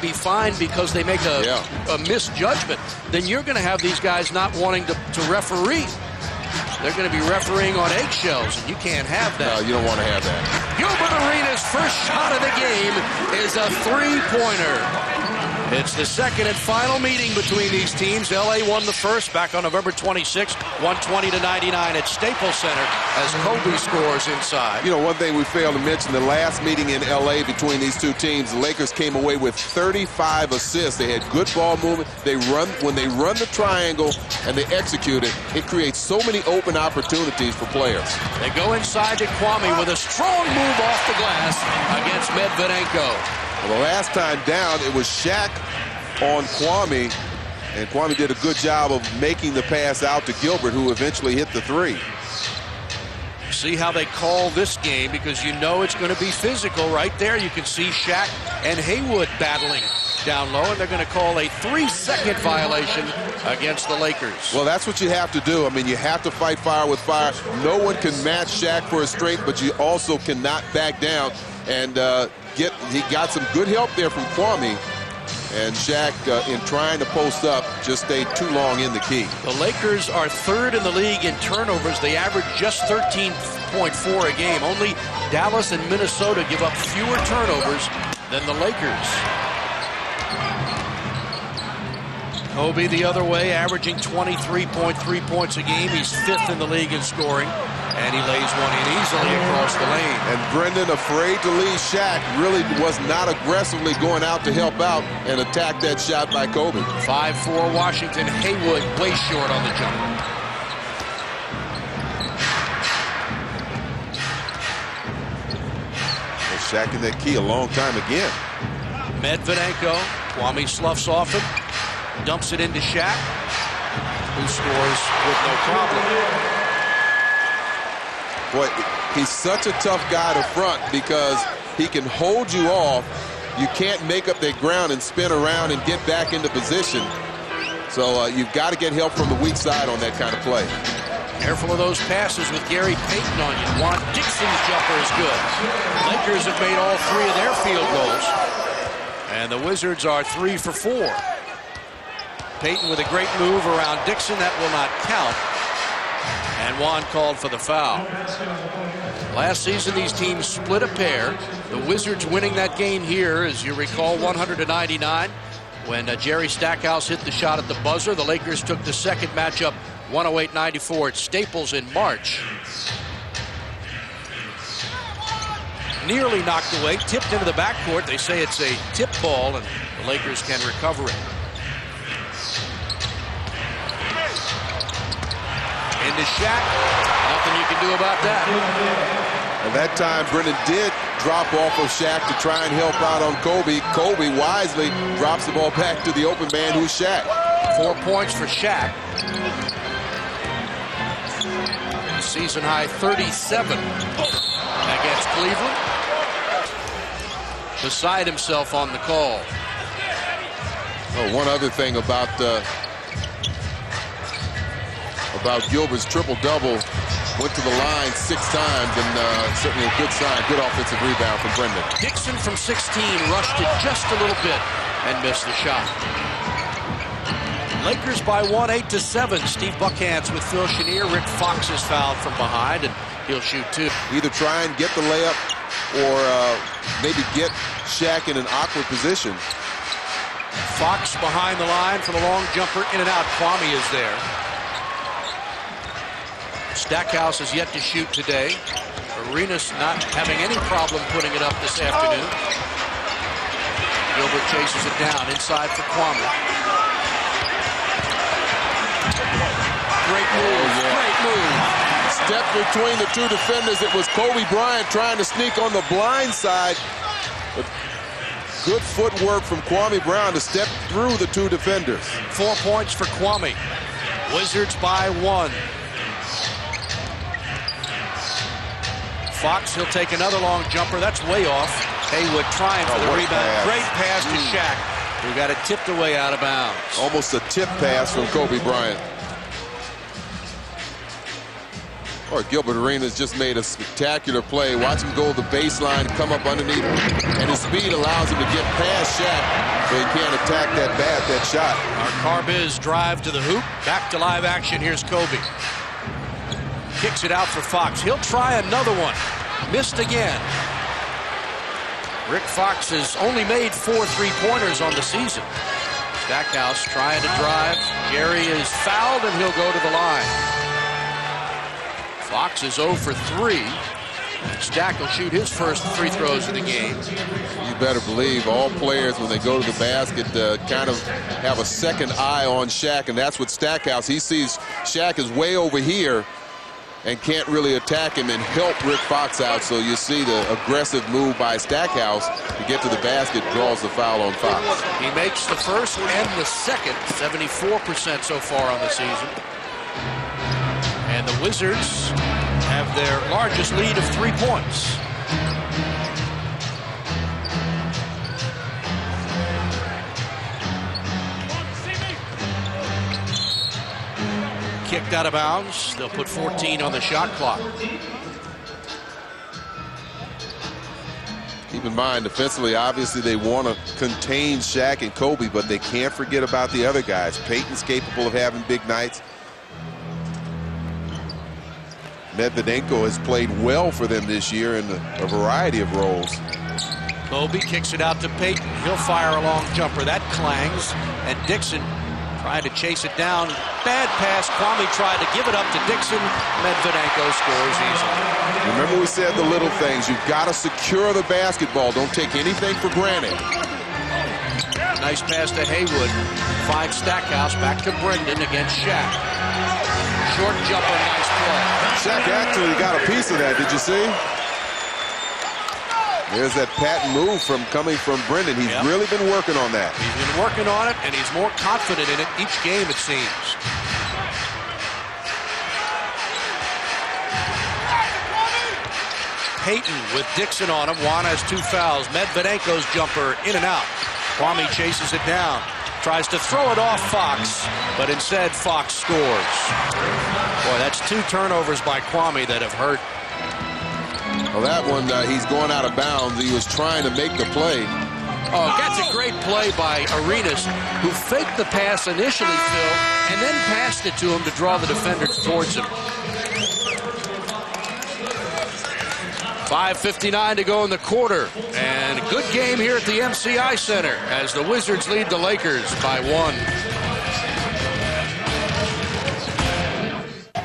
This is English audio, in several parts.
be fined because they make a misjudgment, then you're going to have these guys not wanting to referee. They're going to be refereeing on eggshells, and you can't have that. No, you don't want to have that. Gilbert Arenas' first shot of the game is a three-pointer. It's the second and final meeting between these teams. L.A. won the first back on November 26, 120-99 at Staples Center as Kobe scores inside. You know, one thing we failed to mention, the last meeting in L.A. between these two teams, the Lakers came away with 35 assists. They had good ball movement. When they run the triangle and they execute it, it creates so many open opportunities for players. They go inside to Kwame with a strong move off the glass against Medvedenko. Well, the last time down, it was Shaq on Kwame, and Kwame did a good job of making the pass out to Gilbert, who eventually hit the three. See how they call this game, because you know it's going to be physical. Right there, you can see Shaq and Haywood battling down low, and they're going to call a 3-second violation against the Lakers. Well, that's what you have to do. I mean, you have to fight fire with fire. No one can match Shaq for his strength, but you also cannot back down. And he got some good help there from Kwame. And Shaq, in trying to post up, just stayed too long in the key. The Lakers are third in the league in turnovers. They average just 13.4 a game. Only Dallas and Minnesota give up fewer turnovers than the Lakers. Kobe the other way, averaging 23.3 points a game. He's fifth in the league in scoring, and he lays one in easily across the lane. And Brendan, afraid to leave Shaq, really was not aggressively going out to help out and attack that shot by Kobe. 5-4 Washington. Haywood way short on the jumper. Well, Shaq in that key a long time again. Medvedenko, Kwame sloughs off him. Dumps it into Shaq, who scores with no problem. Boy, he's such a tough guy to front because he can hold you off. You can't make up that ground and spin around and get back into position. So you've got to get help from the weak side on that kind of play. Careful of those passes with Gary Payton on you. Juan Dixon's jumper is good. Lakers have made all three of their field goals. And the Wizards are 3 for 4. Payton with a great move around Dixon. That will not count. And Juan called for the foul. Last season, these teams split a pair. The Wizards winning that game here, as you recall, 100-99. When Jerry Stackhouse hit the shot at the buzzer, the Lakers took the second matchup 108-94 at Staples in March. Nearly knocked away, tipped into the backcourt. They say it's a tip ball, and the Lakers can recover it. Into Shaq. Nothing you can do about that. And that time, Brendan did drop off of Shaq to try and help out on Kobe. Kobe wisely drops the ball back to the open man, who's Shaq. 4 points for Shaq. Season high 37 against Cleveland. Beside himself on the call. Oh, one other thing about Gilbert's triple-double, went to the line 6 times, and certainly a good sign, good offensive rebound from Brendan. Dixon from 16 rushed it just a little bit and missed the shot. Lakers by 1, 8-7. Steve Buckhantz with Phil Chenier. Rick Fox is fouled from behind, and he'll shoot 2. Either try and get the layup or maybe get Shaq in an awkward position. Fox behind the line for the long jumper, in and out. Kwame is there. Stackhouse has yet to shoot today. Arenas not having any problem putting it up this afternoon. Gilbert chases it down inside for Kwame. Great move, great move. Step between the two defenders. It was Kobe Bryant trying to sneak on the blind side. But good footwork from Kwame Brown to step through the two defenders. 4 points for Kwame. Wizards by 1. Fox, he'll take another long jumper. That's way off. Haywood trying for the rebound. Pass. Great pass to Shaq, who got it tipped away out of bounds. Almost a tip pass from Kobe Bryant. Or Gilbert Arenas just made a spectacular play. Watch him go to the baseline, come up underneath, and his speed allows him to get past Shaq so he can't attack that shot. Our Carbiz drive to the hoop. Back to live action. Here's Kobe. Kicks it out for Fox. He'll try another one. Missed again. Rick Fox has only made 4 3-pointers on the season. Stackhouse trying to drive. Gary is fouled, and he'll go to the line. Fox is 0 for 3. Stack will shoot his first free throws of the game. You better believe all players, when they go to the basket, kind of have a second eye on Shaq, and that's what Stackhouse. He sees Shaq is way over here and can't really attack him and help Rick Fox out. So you see the aggressive move by Stackhouse to get to the basket, draws the foul on Fox. He makes the first and the second, 74% so far on the season. And the Wizards have their largest lead of 3 points. Kicked out of bounds. They'll put 14 on the shot clock. Keep in mind, defensively, obviously they want to contain Shaq and Kobe, but they can't forget about the other guys. Payton's capable of having big nights. Medvedenko has played well for them this year in a variety of roles. Kobe kicks it out to Payton. He'll fire a long jumper. That clangs. And Dixon tried to chase it down. Bad pass. Kwame tried to give it up to Dixon. Medvedenko scores easily. Remember we said the little things. You've got to secure the basketball. Don't take anything for granted. Nice pass to Haywood. Finds Stackhouse. Back to Brendan against Shaq. Short jumper. Nice play. Shaq actually got a piece of that. Did you see? There's that patent move coming from Brendan. He's really been working on that. He's been working on it, and he's more confident in it each game, it seems. Payton with Dixon on him. Juan has 2 fouls. Medvedenko's jumper in and out. Kwame chases it down. Tries to throw it off Fox, but instead Fox scores. Boy, that's 2 turnovers by Kwame that have hurt. Well, that one, he's going out of bounds. He was trying to make the play. Oh, that's a great play by Arenas, who faked the pass initially, Phil, and then passed it to him to draw the defender towards him. 5:59 to go in the quarter, and a good game here at the MCI Center as the Wizards lead the Lakers by 1.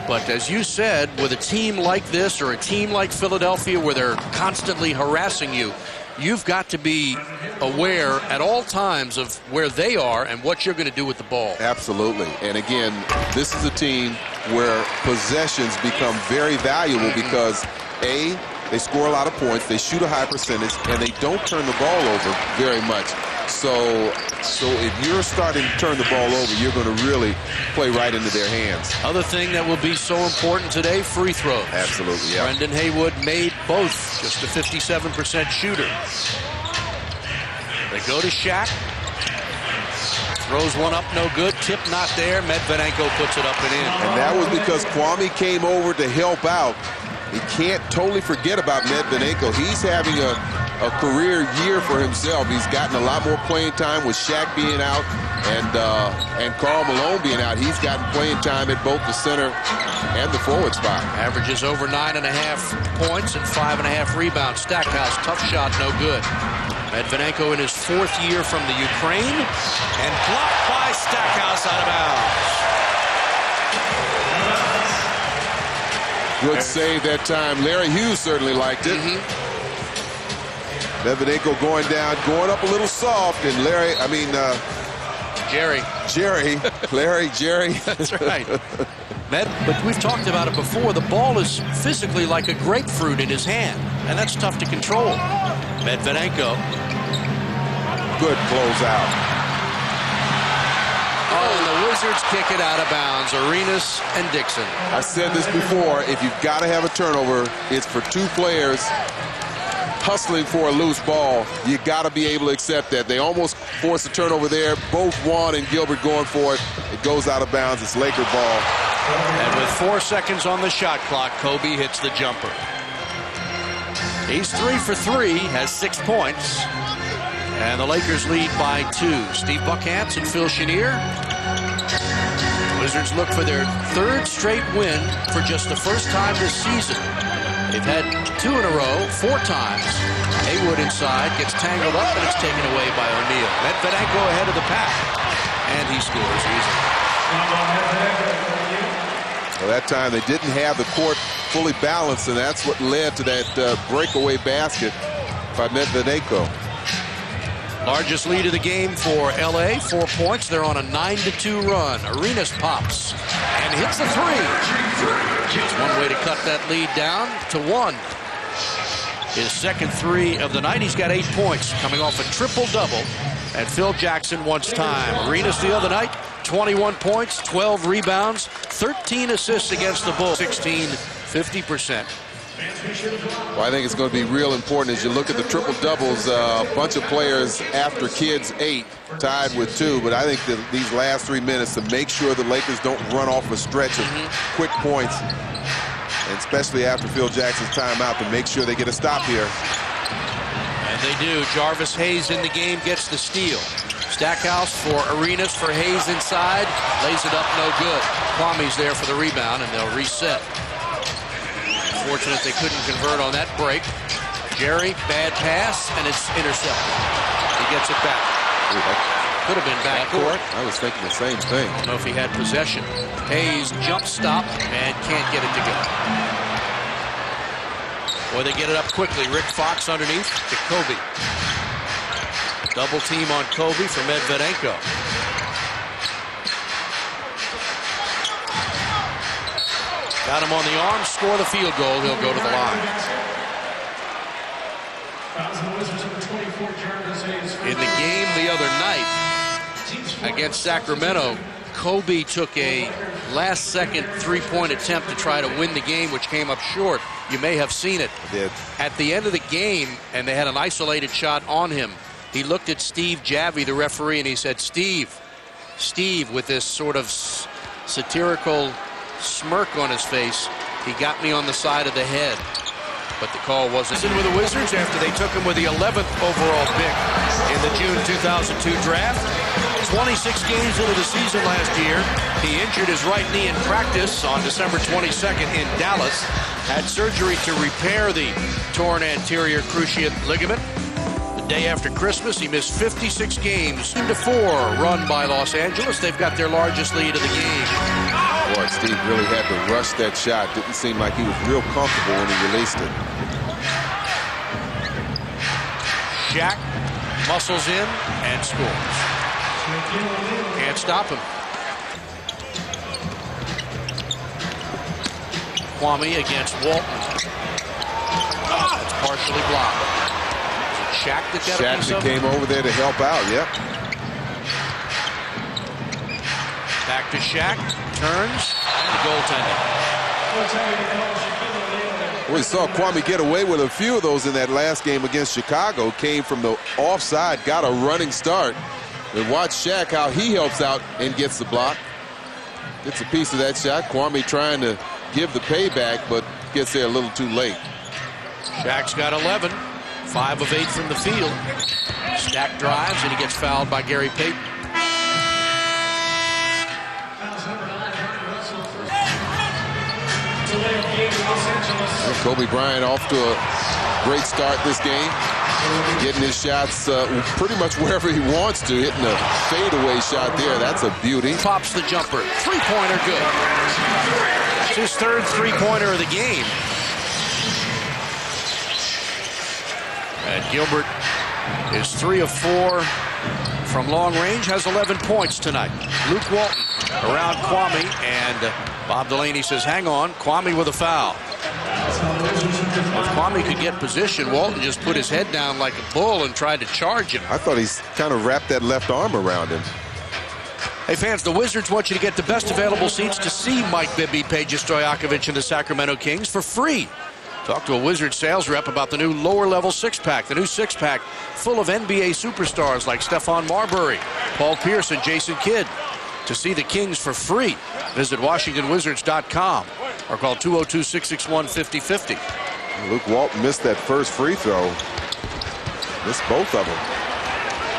But as you said, with a team like this or a team like Philadelphia where they're constantly harassing you, you've got to be aware at all times of where they are and what you're going to do with the ball. Absolutely. And again, this is a team where possessions become very valuable because, A, they score a lot of points, they shoot a high percentage, and they don't turn the ball over very much. So if you're starting to turn the ball over, you're going to really play right into their hands. Other thing that will be so important today, free throws. Absolutely, yeah. Brendan Haywood made both, just a 57% shooter. They go to Shaq. Throws one up, no good. Tip not there. Medvedenko puts it up and in. And that was because Kwame came over to help out. He can't totally forget about Medvedenko. He's having a career year for himself. He's gotten a lot more playing time with Shaq being out and Karl Malone being out. He's gotten playing time at both the center and the forward spot. Averages over 9.5 points and 5.5 rebounds. Stackhouse, tough shot, no good. Medvedenko in his 4th year from the Ukraine, and blocked by Stackhouse out of bounds. Good save that time. Larry Hughes certainly liked it. Medvedenko going down, going up a little soft, and Jerry. That's right. But we've talked about it before. The ball is physically like a grapefruit in his hand, and that's tough to control. Medvedenko. Good closeout. Oh, and the Wizards kick it out of bounds. Arenas and Dixon. I said this before, if you've got to have a turnover, it's for 2 players hustling for a loose ball. You got to be able to accept that. They almost forced a turnover there. Both Juan and Gilbert going for it. It goes out of bounds. It's Laker ball. And with 4 seconds on the shot clock, Kobe hits the jumper. He's 3 for 3, has 6 points. And the Lakers lead by 2. Steve Buckhantz and Phil Chenier. Wizards look for their 3rd straight win for just the first time this season. They've had 2 in a row, 4 times. Haywood inside, gets tangled up, and it's taken away by O'Neal. Medvedenko ahead of the pack, and he scores easily. Well, that time they didn't have the court fully balanced, and that's what led to that breakaway basket by Medvedenko. Largest lead of the game for LA, 4 points. They're on a 9-2 run. Arenas pops and hits the 3. It's one way to cut that lead down to 1. His second 3 of the night. He's got 8 points, coming off a triple-double. And Phil Jackson wants time. Arenas the other night, 21 points, 12 rebounds, 13 assists against the Bulls, 50%. Well, I think it's going to be real important as you look at the triple-doubles. A bunch of players after Kidd's 8, tied with 2. But I think that these last 3 minutes to make sure the Lakers don't run off a stretch of quick points, and especially after Phil Jackson's timeout, to make sure they get a stop here. And they do. Jarvis Hayes in the game gets the steal. Stackhouse for Arenas for Hayes inside. Lays it up, no good. Kwame's there for the rebound, and they'll reset. Fortunate they couldn't convert on that break. Jerry, bad pass, and it's intercepted. He gets it back. Could have been backcourt. I was thinking the same thing. I don't know if he had possession. Hayes jump stop and can't get it to go. Boy, they get it up quickly. Rick Fox underneath to Kobe. Double team on Kobe for Medvedenko. Got him on the arm, score the field goal. He'll go to the line. In the game the other night against Sacramento, Kobe took a last-second three-point attempt to try to win the game, which came up short. You may have seen it. I did. At the end of the game, and they had an isolated shot on him, he looked at Steve Javie, the referee, and he said, Steve, with this sort of satirical smirk on his face, he got me on the side of the head. But the call wasn't in with the Wizards after they took him with the 11th overall pick in the June 2002 draft. 26 games into the season last year. He injured his right knee in practice on December 22nd in Dallas. Had surgery to repair the torn anterior cruciate ligament. The day after Christmas, he missed 56 games. 2-4 run by Los Angeles. They've got their largest lead of the game. Boy, Steve really had to rush that shot. Didn't seem like he was real comfortable when he released it. Shaq muscles in and scores. Can't stop him. Kwame against Walton. It's partially blocked. Is it Shaq that got a piece of it? Came over there to help out, yep. Back to Shaq, turns, and the goaltending. We saw Kwame get away with a few of those in that last game against Chicago. Came from the offside, got a running start. And watch Shaq how he helps out and gets the block. Gets a piece of that shot. Kwame trying to give the payback, but gets there a little too late. Shaq's got 11, 5 of 8 from the field. Stack drives, and he gets fouled by Gary Payton. Kobe Bryant off to a great start this game. Getting his shots pretty much wherever he wants to. Hitting a fadeaway shot there. That's a beauty. Pops the jumper. Three-pointer good. It's his third three-pointer of the game. And Gilbert is 3 of 4 from long range. Has 11 points tonight. Luke Walton around Kwame. And Bob Delaney says, hang on. Kwame with a foul. If Kwame could get position, Walton just put his head down like a bull and tried to charge him. I thought he's kind of wrapped that left arm around him. Hey fans, the Wizards want you to get the best available seats to see Mike Bibby, Peja Stojakovic, and the Sacramento Kings for free. Talk to a Wizards sales rep about the new lower-level six-pack. The new six-pack full of NBA superstars like Stephon Marbury, Paul Pierce, and Jason Kidd. To see the Kings for free, visit WashingtonWizards.com or call 202-661-5050. Luke Walton missed that first free throw. Missed both of them.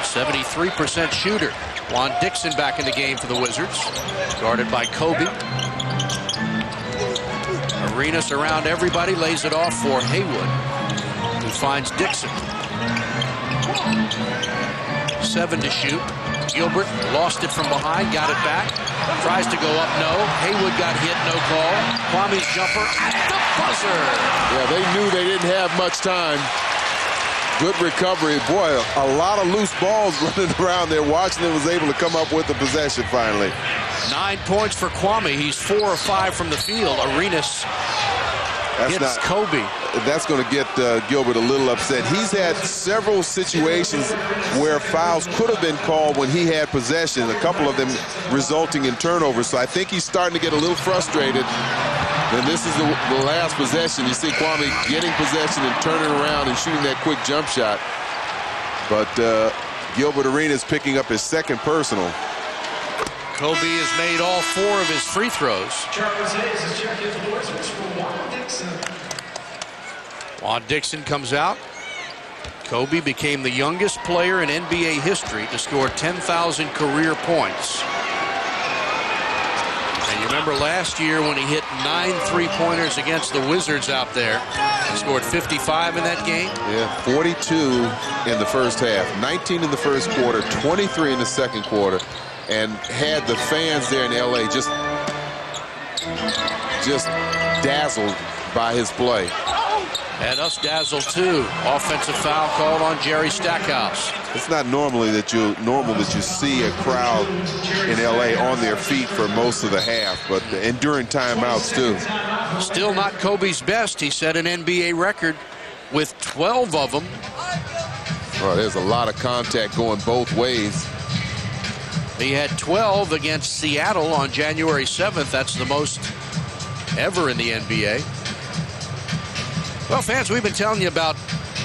73% shooter. Juan Dixon back in the game for the Wizards. Guarded by Kobe. Arenas around everybody, lays it off for Haywood, who finds Dixon. 7 to shoot. Gilbert lost it from behind, got it back. Tries to go up, no. Haywood got hit, no call. Kwame's jumper at the buzzer. Yeah, they knew they didn't have much time. Good recovery. Boy, a lot of loose balls running around there. Washington was able to come up with the possession finally. 9 points for Kwame. He's 4 of 5 from the field. Arenas hits Kobe. That's going to get Gilbert a little upset. He's had several situations where fouls could have been called when he had possession, a couple of them resulting in turnovers. So I think he's starting to get a little frustrated. And this is the last possession. You see Kwame getting possession and turning around and shooting that quick jump shot. But Gilbert Arenas picking up his second personal. Kobe has made all 4 of his free throws. Juan Dixon comes out. Kobe became the youngest player in NBA history to score 10,000 career points. And you remember last year when he hit 9 3-pointers against the Wizards out there. He scored 55 in that game. Yeah, 42 in the first half, 19 in the first quarter, 23 in the second quarter. And had the fans there in LA just dazzled by his play. Had us dazzled too. Offensive foul called on Jerry Stackhouse. It's not normal that you see a crowd in LA on their feet for most of the half, but and during timeouts too. Still not Kobe's best. He set an NBA record with 12 of them. Oh, there's a lot of contact going both ways. He had 12 against Seattle on January 7th. That's the most ever in the NBA. Well, fans, we've been telling you about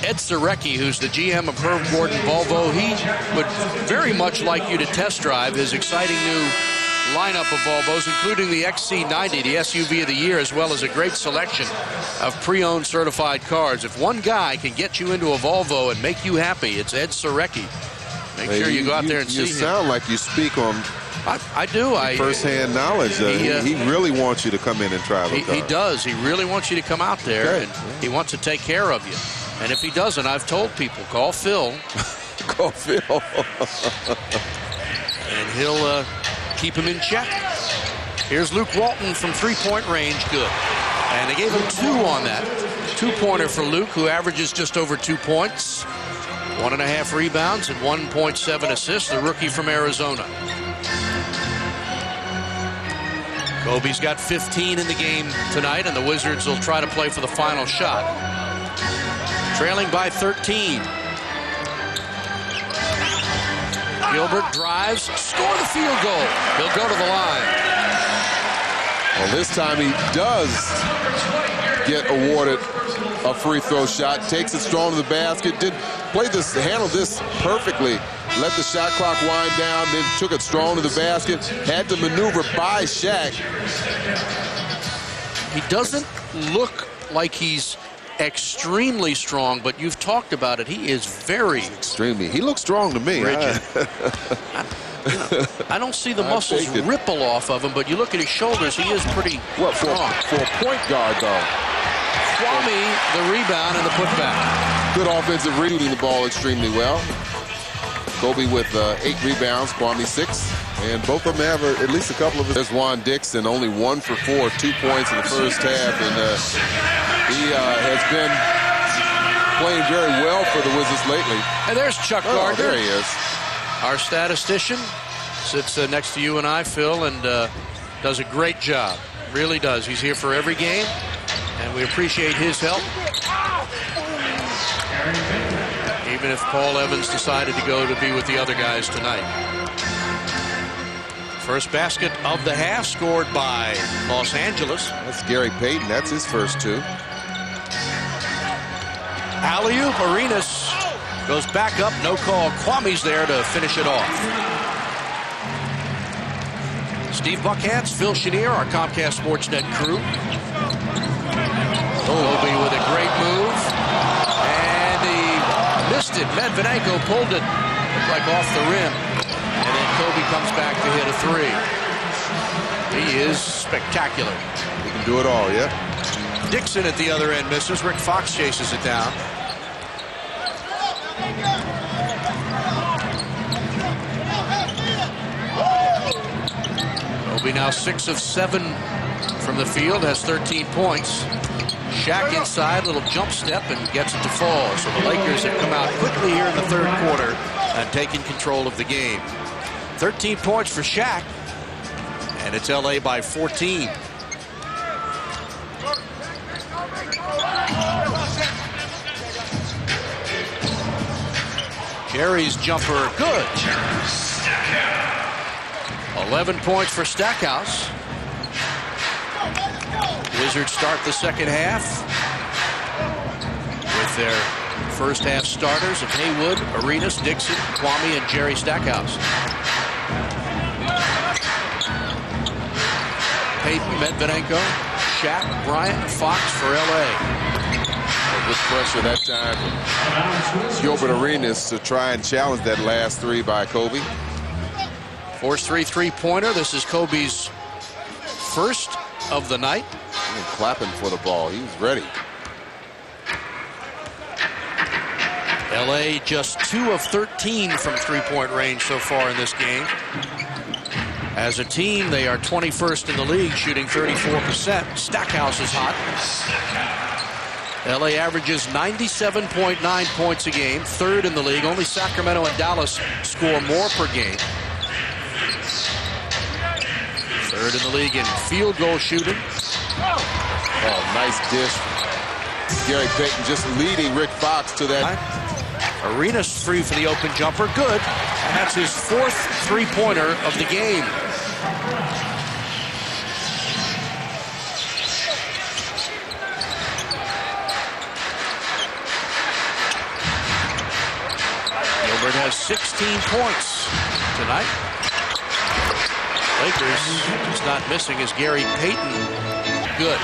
Ed Sorecki, who's the GM of Herb Gordon Volvo. He would very much like you to test drive his exciting new lineup of Volvos, including the XC90, the SUV of the year, as well as a great selection of pre-owned certified cars. If one guy can get you into a Volvo and make you happy, it's Ed Sorecki. Make sure you go out there and see him. You sound like you speak on I do. First-hand knowledge. He really wants you to come in and try the car. He does. He really wants you to come out there, and he wants to take care of you. And if he doesn't, I've told people, call Phil. Call Phil. And he'll keep him in check. Here's Luke Walton from three-point range. Good. And they gave him 2 on that. 2-pointer for Luke, who averages just over 2 points. 1.5 rebounds and 1.7 assists, the rookie from Arizona. Kobe's got 15 in the game tonight, and the Wizards will try to play for the final shot. Trailing by 13. Gilbert drives, score the field goal. He'll go to the line. Well, this time he does get awarded a free throw shot. Takes it strong to the basket. Handled this perfectly. Let the shot clock wind down, then took it strong to the basket. Had to maneuver by Shaq. He doesn't look like he's extremely strong, but you've talked about it. He is very extremely. He looks strong to me. I don't see the muscles ripple off of him, but you look at his shoulders, he is pretty strong. For a point guard, though. Kwame, the rebound and the putback. Good offensive reading the ball extremely well. Kobe with 8 rebounds, Kwame 6. And both of them have at least a couple of. There's Juan Dixon, only 1 for 4, 2 points in the first half. And he has been playing very well for the Wizards lately. And there's Chuck Gardner. There he is. Our statistician sits next to you and I, Phil, and does a great job. Really does. He's here for every game, and we appreciate his help. Even if Paul Evans decided to go to be with the other guys tonight. First basket of the half scored by Los Angeles. That's Gary Payton. That's his first 2. Alley-oop. Arenas goes back up. No call. Kwame's there to finish it off. Steve Buckhantz, Phil Chenier, our Comcast Sportsnet crew. Kobe with a great move. And he missed it. Medvedenko pulled it. Looked like off the rim. And then Kobe comes back to hit a three. He is spectacular. He can do it all, yeah. Dixon at the other end misses. Rick Fox chases it down. Kobe now 6 of 7 from the field, has 13 points. Shaq inside, little jump step, and gets it to fall. So the Lakers have come out quickly here in the third quarter and taken control of the game. 13 points for Shaq, and it's LA by 14. Jerry's jumper, good. 11 points for Stackhouse. Wizards start the second half with their first half starters of Haywood, Arenas, Dixon, Kwame, and Jerry Stackhouse. Payton, Medvedenko, Shaq, Bryant, Fox for LA. Good pressure that time. Gilbert Arenas to try and challenge that last three by Kobe. Force 3 3-pointer. This is Kobe's first of the night. Clapping for the ball. He was ready. LA just 2 of 13 from three-point range so far in this game. As a team, they are 21st in the league, shooting 34%. Stackhouse is hot. LA averages 97.9 points a game, third in the league. Only Sacramento and Dallas score more per game. Third in the league in field goal shooting. Oh, nice dish. Gary Payton just leading Rick Fox to that. Arenas free for the open jumper. Good. And that's his 4th three-pointer of the game. Gilbert has 16 points tonight. Lakers just not missing is Gary Payton. Good.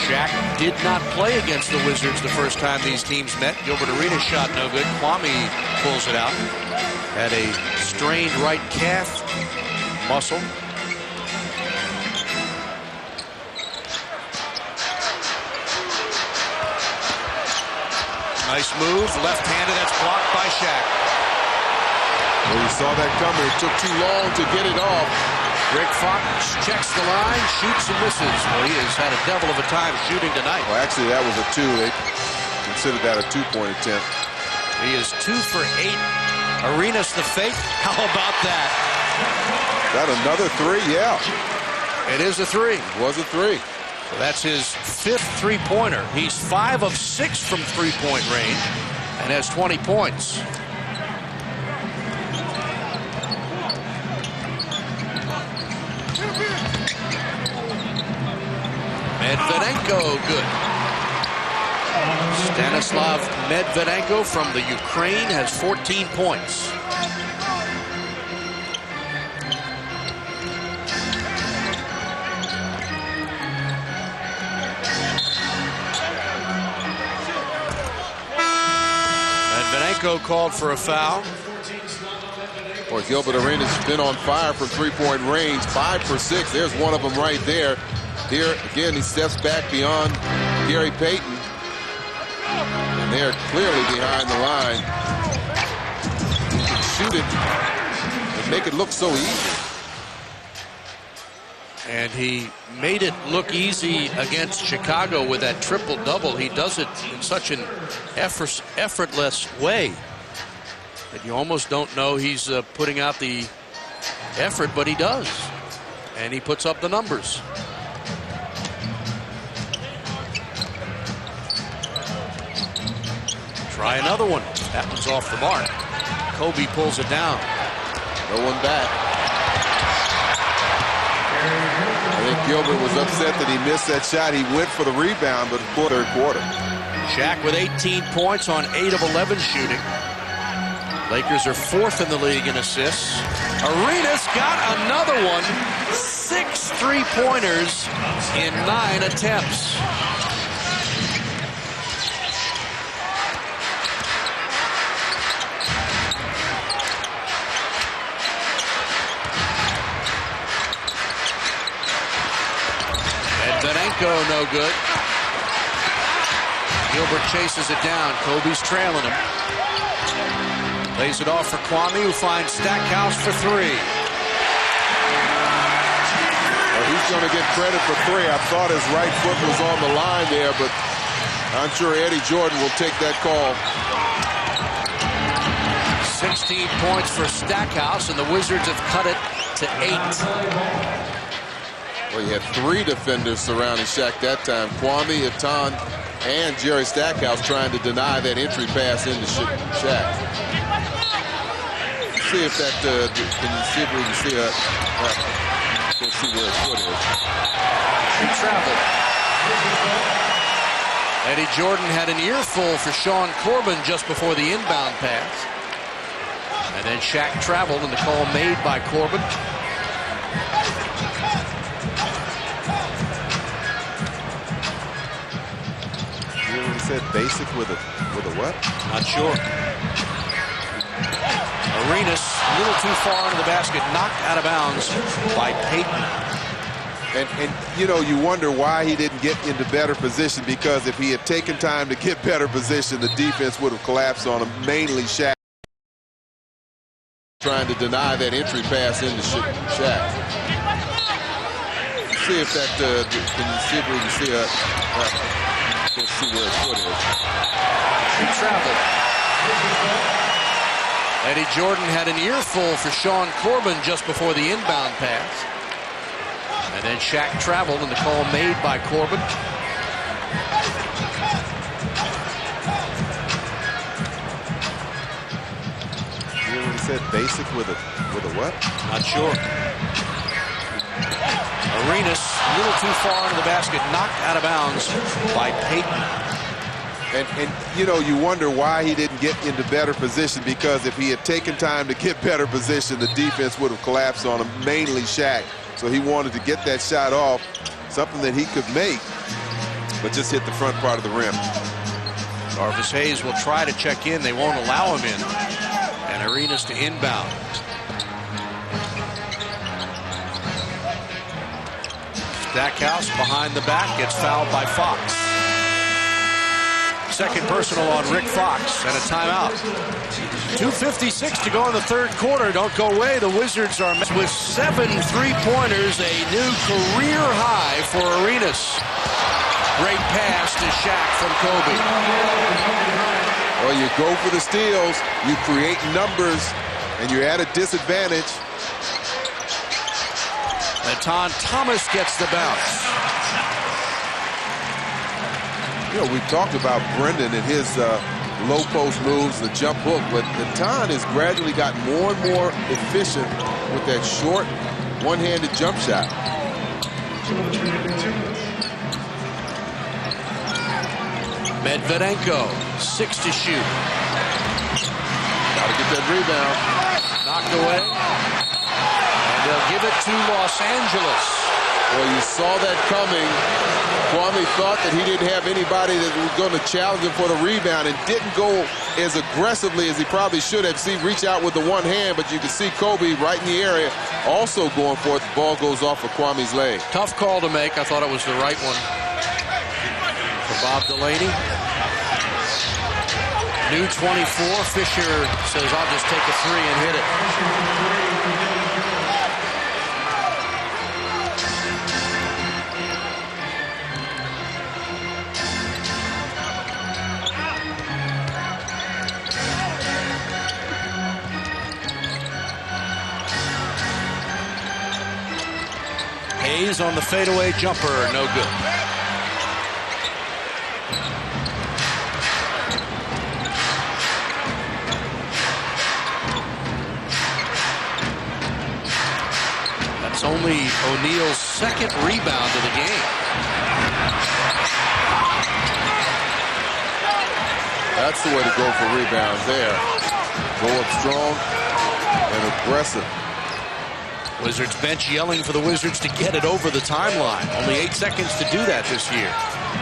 Shaq did not play against the Wizards the first time these teams met. Gilbert Arenas shot no good. Kwame pulls it out. Had a strained right calf muscle. Nice move, left-handed, that's blocked by Shaq. Well, you saw that coming. It took too long to get it off. Rick Fox checks the line, shoots and misses. Well, he has had a devil of a time shooting tonight. Well, actually, that was a 2. They considered that a 2-point attempt. He is 2 for 8. Arenas the fake. How about that? That another 3? Yeah. It is a 3. It was a 3. So that's his 5th three-pointer. He's 5 of 6 from three-point range and has 20 points. Medvedenko, good. Stanislav Medvedenko from the Ukraine has 14 points. Medvedenko called for a foul. Boy, Gilbert Arenas has been on fire from three-point range. 5 for 6. There's one of them right there. Here, again, he steps back beyond Gary Payton. And they're clearly behind the line. He can shoot it and make it look so easy. And he made it look easy against Chicago with that triple-double. He does it in such an effortless way that you almost don't know he's putting out the effort, but he does. And he puts up the numbers. Try another one. That one's off the mark. Kobe pulls it down. No one back. I think Gilbert was upset that he missed that shot. He went for the rebound, but for third quarter. Shaq with 18 points on 8 of 11 shooting. Lakers are 4th in the league in assists. Arenas got another one. 6 3-pointers in 9 attempts. Medvedenko no good. Gilbert chases it down. Kobe's trailing him. Lays it off for Kwame, who finds Stackhouse for 3. Well, he's going to get credit for 3. I thought his right foot was on the line there, but I'm sure Eddie Jordan will take that call. 16 points for Stackhouse, and the Wizards have cut it to 8. Well, he had 3 defenders surrounding Shaq that time. Kwame, Atan, and Jerry Stackhouse trying to deny that entry pass into Shaq. See if that can see if we can see that. Let's see where his foot is. He traveled. Eddie Jordan had an earful for Sean Corbin just before the inbound pass. And then Shaq traveled, and the call made by Corbin. You know what he said? Basic with a what? Not sure. Arenas a little too far into the basket, knocked out of bounds by Payton. And you know, you wonder why he didn't get into better position, because if he had taken time to get better position, the defense would have collapsed on him, mainly Shaq. Trying to deny that entry pass into Shaq. See if that can see if we can see that. Let's see where his foot is. He traveled. Eddie Jordan had an earful for Sean Corbin just before the inbound pass. And then Shaq traveled, and the call made by Corbin. You know what he said? Basic with a what? Not sure. Arenas a little too far into the basket, knocked out of bounds by Payton. And you know, you wonder why he didn't get into better position, because if he had taken time to get better position, the defense would have collapsed on him, mainly Shaq. So he wanted to get that shot off, something that he could make, but just hit the front part of the rim. Jarvis Hayes will try to check in. They won't allow him in. And Arenas to inbound. Stackhouse behind the back, gets fouled by Fox. Second personal on Rick Fox, and a timeout. 2:56 to go in the third quarter. Don't go away. The Wizards are with 7 3-pointers, a new career high for Arenas. Great pass to Shaq from Kobe. Well, you go for the steals, you create numbers, and you're at a disadvantage. Anton Thomas gets the bounce. You know, we talked about Brendan and his low post moves, the jump hook, but Natan has gradually gotten more and more efficient with that short, one-handed jump shot. Medvedenko, 6 to shoot. Got to get that rebound. Knocked away. And they'll give it to Los Angeles. Well, you saw that coming. Kwame thought that he didn't have anybody that was going to challenge him for the rebound and didn't go as aggressively as he probably should have. See, reach out with the one hand, but you can see Kobe right in the area also going for it. The ball goes off of Kwame's leg. Tough call to make. I thought it was the right one for Bob Delaney. New 24. Fisher says, I'll just take a 3 and hit it. Hayes on the fadeaway jumper, no good. That's only O'Neal's second rebound of the game. That's the way to go for rebounds there. Go up strong and aggressive. Wizards bench yelling for the Wizards to get it over the timeline. Only 8 seconds to do that this year.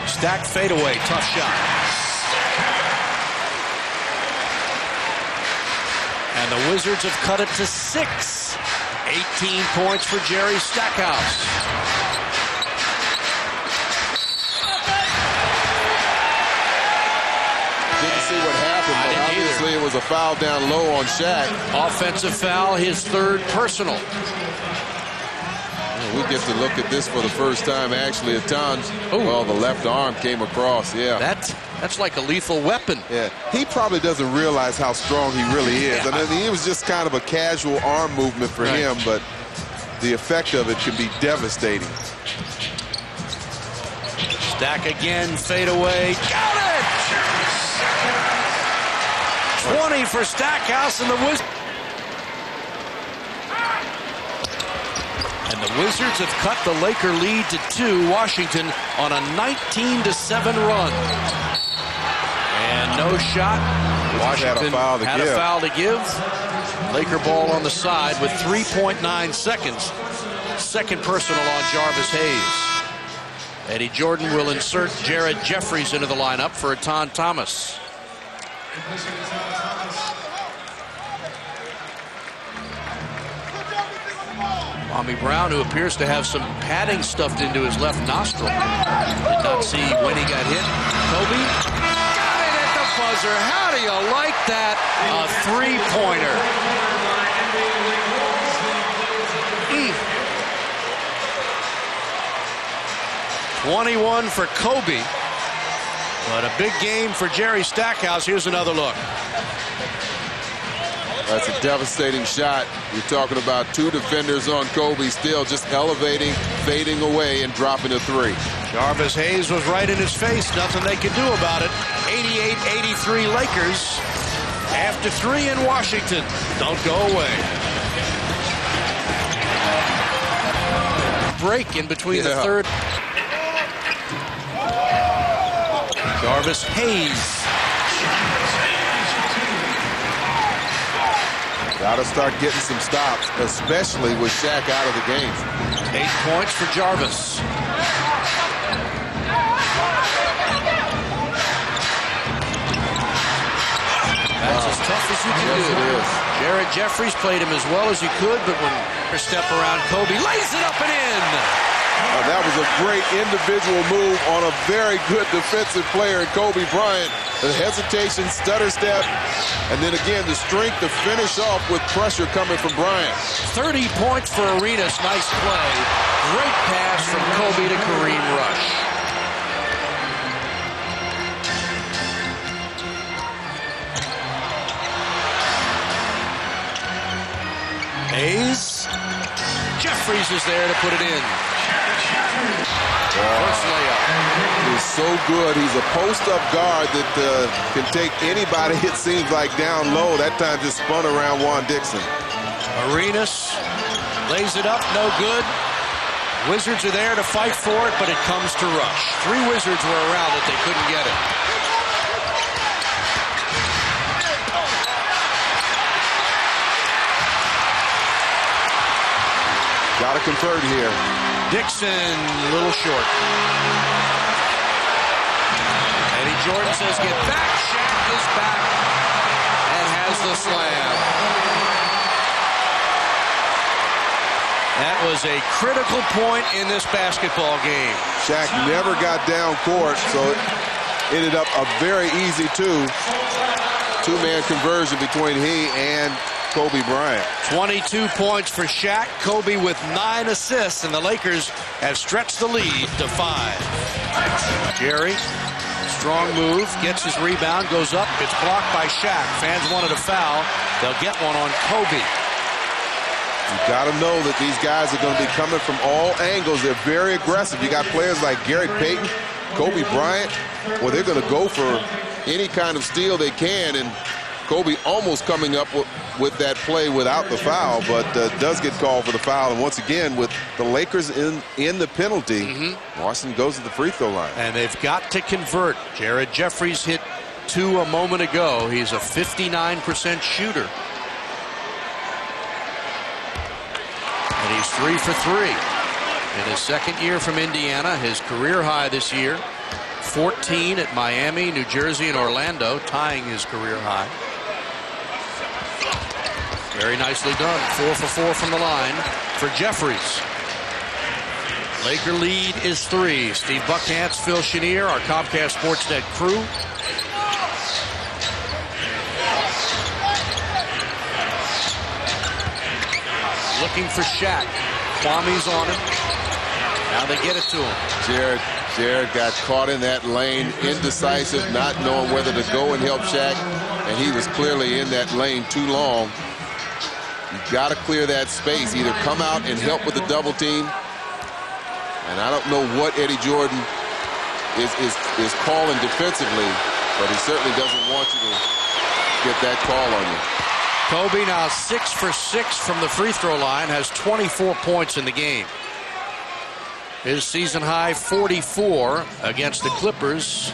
Stack fadeaway, tough shot. And the Wizards have cut it to 6. 18 points for Jerry Stackhouse. Didn't see what happened, but obviously it was a foul down low on Shaq. Offensive foul, his 3rd personal. We get to look at this for the first time actually at times. Ooh. Well, the left arm came across, yeah. That's like a lethal weapon. Yeah, he probably doesn't realize how strong he really is. Yeah. I mean, it was just kind of a casual arm movement for him, but the effect of it can be devastating. Stack again, fade away, got it! 20 for Stackhouse and the Wizards. And the Wizards have cut the Laker lead to 2. Washington on a 19-7 run. And no shot. Washington had a foul to give. Laker ball on the side with 3.9 seconds. 2nd personal on Jarvis Hayes. Eddie Jordan will insert Jared Jeffries into the lineup for Etan Thomas. Kwame Brown, who appears to have some padding stuffed into his left nostril. Did not see when he got hit. Kobe got it at the buzzer. How do you like that? A 3-pointer. 21 for Kobe. But a big game for Jerry Stackhouse. Here's another look. That's a devastating shot. You're talking about 2 defenders on Kobe, still just elevating, fading away, and dropping a 3. Jarvis Hayes was right in his face. Nothing they could do about it. 88-83 Lakers. After 3 in Washington. Don't go away. Break in between the 3rd. Jarvis Hayes. Got to start getting some stops, especially with Shaq out of the game. 8 points for Jarvis. That's as tough as you can do. It is. Jared Jeffries played him as well as he could, but when a step around Kobe, lays it up and in. That was a great individual move on a very good defensive player in Kobe Bryant. The hesitation, stutter step, and then again the strength to finish off with pressure coming from Bryant. 30 points for Arenas. Nice play. Great pass from Kobe to Kareem Rush. Hayes. Jeffries is there to put it in. First layup. He's so good. He's a post-up guard that can take anybody, it seems like, down low. That time just spun around Juan Dixon. Arenas lays it up, no good. Wizards are there to fight for it, but it comes to Rush. 3 Wizards were around it. They couldn't get it. Got to convert here. Dixon, a little short. Eddie Jordan says, get back. Shaq is back and has the slam. That was a critical point in this basketball game. Shaq never got down court, so it ended up a very easy two-man conversion between he and Kobe Bryant. 22 points for Shaq. Kobe with 9 assists, and the Lakers have stretched the lead to 5. Jerry, strong move, gets his rebound, goes up. It's blocked by Shaq. Fans wanted a foul. They'll get one on Kobe. You got to know that these guys are going to be coming from all angles. They're very aggressive. You got players like Gary Payton, Kobe Bryant, well, they're going to go for any kind of steal they can, and Kobe almost coming up with that play without the foul, but does get called for the foul. And once again, with the Lakers in the penalty, Washington goes to the free throw line. And they've got to convert. Jared Jeffries hit 2 a moment ago. He's a 59% shooter. And he's 3 for 3 in his second year from Indiana, his career high this year. 14 at Miami, New Jersey, and Orlando, tying his career high. Very nicely done. 4 for 4 from the line for Jeffries. Laker lead is 3. Steve Buckhantz, Phil Chenier, our Comcast Sportsnet crew. Looking for Shaq. Kwame's on him. Now they get it to him. Jared got caught in that lane, indecisive, not knowing whether to go and help Shaq, and he was clearly in that lane too long. You've got to clear that space. Either come out and help with the double team, and I don't know what Eddie Jordan is calling defensively, but he certainly doesn't want you to get that call on you. Kobe now 6 for 6 from the free throw line, has 24 points in the game. His season high 44 against the Clippers.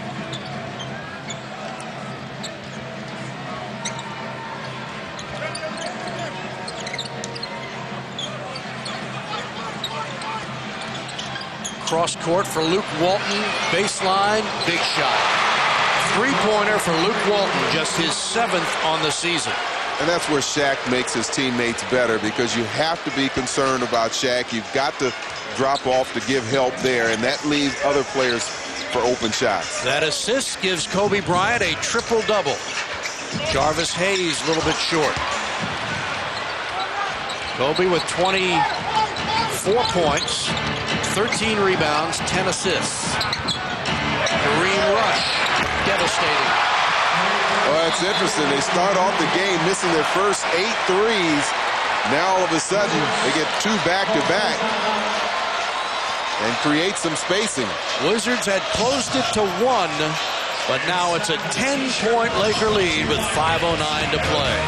Cross court for Luke Walton. Baseline, big shot. Three-pointer for Luke Walton, just his 7th on the season. And that's where Shaq makes his teammates better, because you have to be concerned about Shaq. You've got to drop off to give help there, and that leaves other players for open shots. That assist gives Kobe Bryant a triple-double. Jarvis Hayes a little bit short. Kobe with 24 points, 13 rebounds, 10 assists. Kareem Rush, devastating. Well, it's interesting. They start off the game missing their first 8 threes. Now all of a sudden they get 2 back-to-back and create some spacing. Wizards had closed it to 1, but now it's a 10-point Laker lead with 5:09 to play.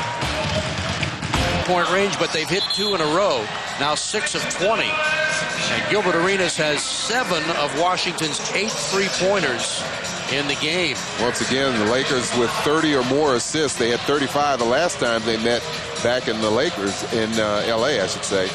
Point range, but they've hit 2 in a row. Now 6 of 20. And Gilbert Arenas has 7 of Washington's 8 three-pointers in the game. Once again, the Lakers with 30 or more assists. They had 35 the last time they met back in the Lakers in L.A., I should say.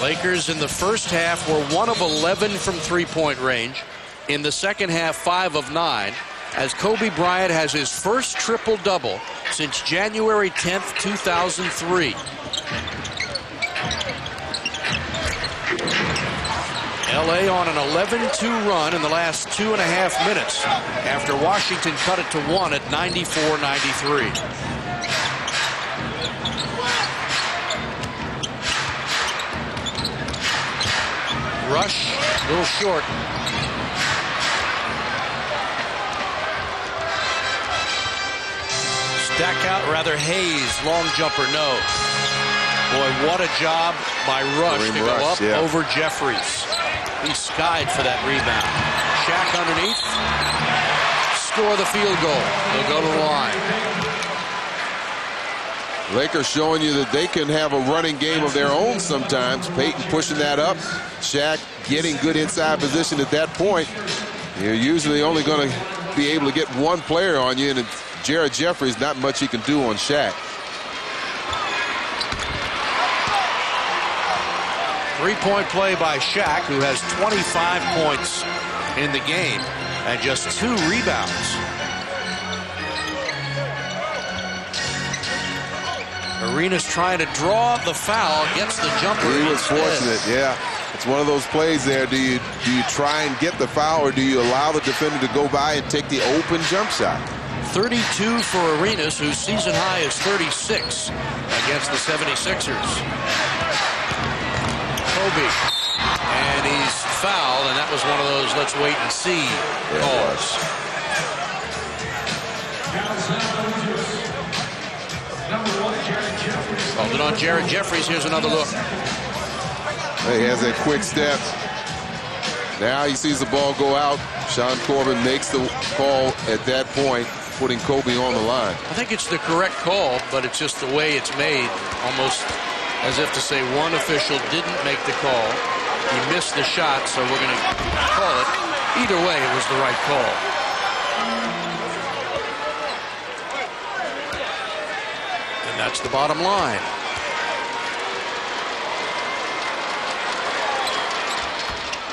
Lakers in the first half were 1 of 11 from three-point range. In the second half, 5 of 9. As Kobe Bryant has his first triple-double since January 10th, 2003. L.A. on an 11-2 run in the last 2.5 minutes after Washington cut it to 1 at 94-93. Rush, a little short. Stack out, rather Hayes, long jumper, no. Boy, what a job by Rush to go up over Jeffries. He skied for that rebound. Shaq underneath. Score the field goal. They'll go to the line. Lakers showing you that they can have a running game of their own sometimes. Payton pushing that up. Shaq getting good inside position at that point. You're usually only going to be able to get one player on you, and it's Jared Jeffries, not much he can do on Shaq. Three-point play by Shaq, who has 25 points in the game and just 2 rebounds. Arenas trying to draw the foul, gets the jumper. He was fortunate, yeah. It's one of those plays there. Do you try and get the foul, or do you allow the defender to go by and take the open jump shot? 32 for Arenas, whose season high is 36 against the 76ers. Kobe, and he's fouled, and that was one of those let's wait and see calls. Called it on Jared Jeffries. Here's another look. He has a quick step. Now he sees the ball go out. Sean Corbin makes the call at that point, putting Kobe on the line. I think it's the correct call, but it's just the way it's made, almost as if to say one official didn't make the call. He missed the shot, so we're going to call it. Either way, it was the right call. That's the bottom line.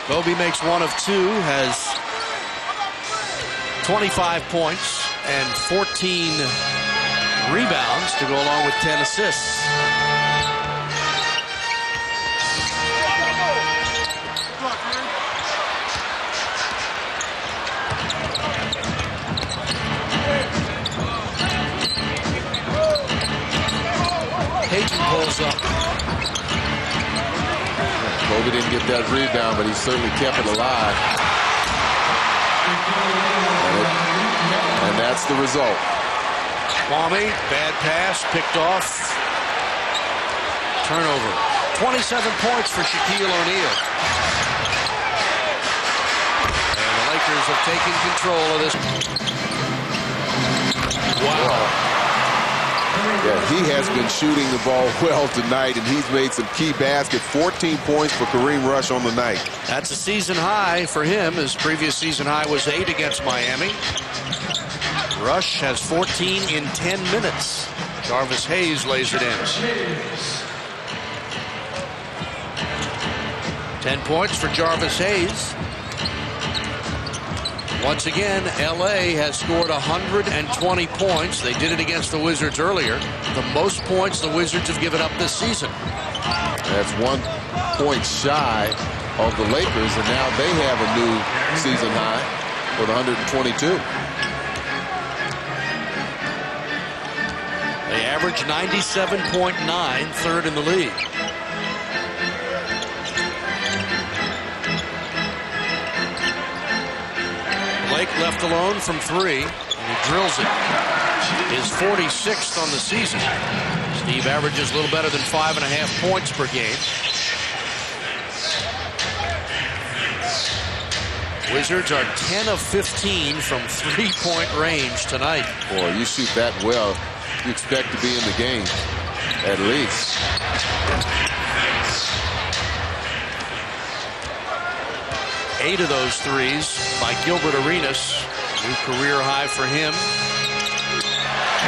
Kobe makes 1 of 2, has 25 points and 14 rebounds to go along with 10 assists. Payton pulls up. Kobe didn't get that rebound, but he certainly kept it alive. And that's the result. Kwame, bad pass, picked off. Turnover. 27 points for Shaquille O'Neal. And the Lakers have taken control of this. Wow. Yeah, he has been shooting the ball well tonight, and he's made some key baskets. 14 points for Kareem Rush on the night. That's a season high for him. His previous season high was 8 against Miami. Rush has 14 in 10 minutes. Jarvis Hayes lays it in. 10 points for Jarvis Hayes. Once again, LA has scored 120 points. They did it against the Wizards earlier. The most points the Wizards have given up this season. That's 1 point shy of the Lakers, and now they have a new season high with 122. They average 97.9, third in the league. Blake left alone from 3, and he drills it. His 46th on the season. Steve averages a little better than 5.5 points per game. Wizards are 10 of 15 from 3-point range tonight. Boy, you shoot that well, you expect to be in the game, at least. Eight of those threes by Gilbert Arenas. New career high for him.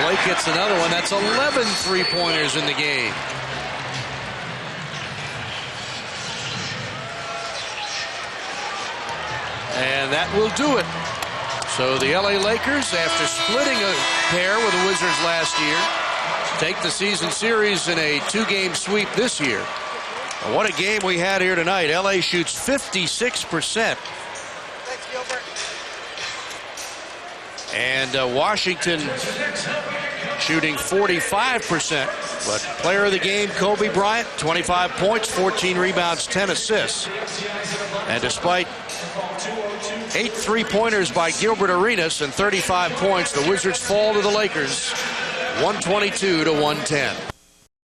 Blake gets another one. That's 11 three-pointers in the game. And that will do it. So the LA Lakers, after splitting a pair with the Wizards last year, take the season series in a 2-game sweep this year. What a game we had here tonight. LA shoots 56%. Thanks, Gilbert. And Washington shooting 45%. But player of the game, Kobe Bryant, 25 points, 14 rebounds, 10 assists. And despite 8 three-pointers by Gilbert Arenas and 35 points, the Wizards fall to the Lakers 122 to 110.